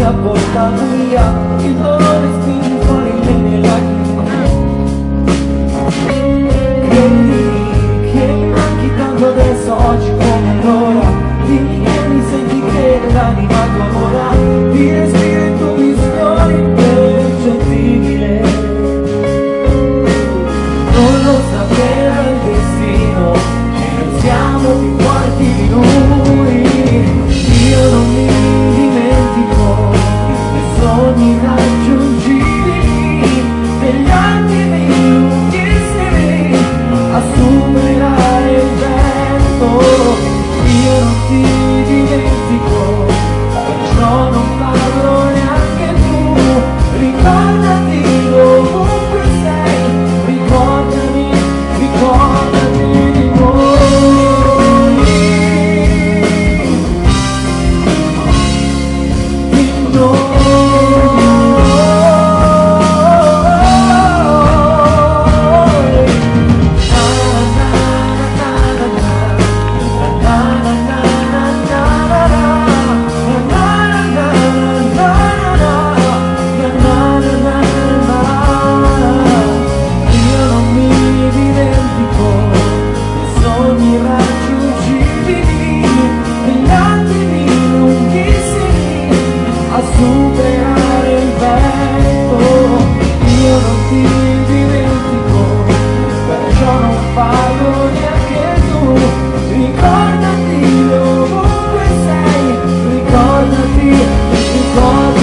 ha portato via il dolore, spingi fuori le lacrime. Credi che mi manchi tanto adesso, oggi come allora. Dimmi che mi senti, che l'anima tua vola, ti respiro in tu visione impercettibile. Non lo sapeva il destino, che non siamo più forti di lui. Io non mi dimentico dei sogni irraggiungibili, degli attimi lunghissimi a superare il vento. Io non ti dimentico, perciò non parlo neanche tu. Ricordati dovunque sei, ricordami, ricordati di noi. Superare il vento, io non ti dimentico, perciò non parlo neanche tu. Ricordati dovunque sei, ricordati, ricordati.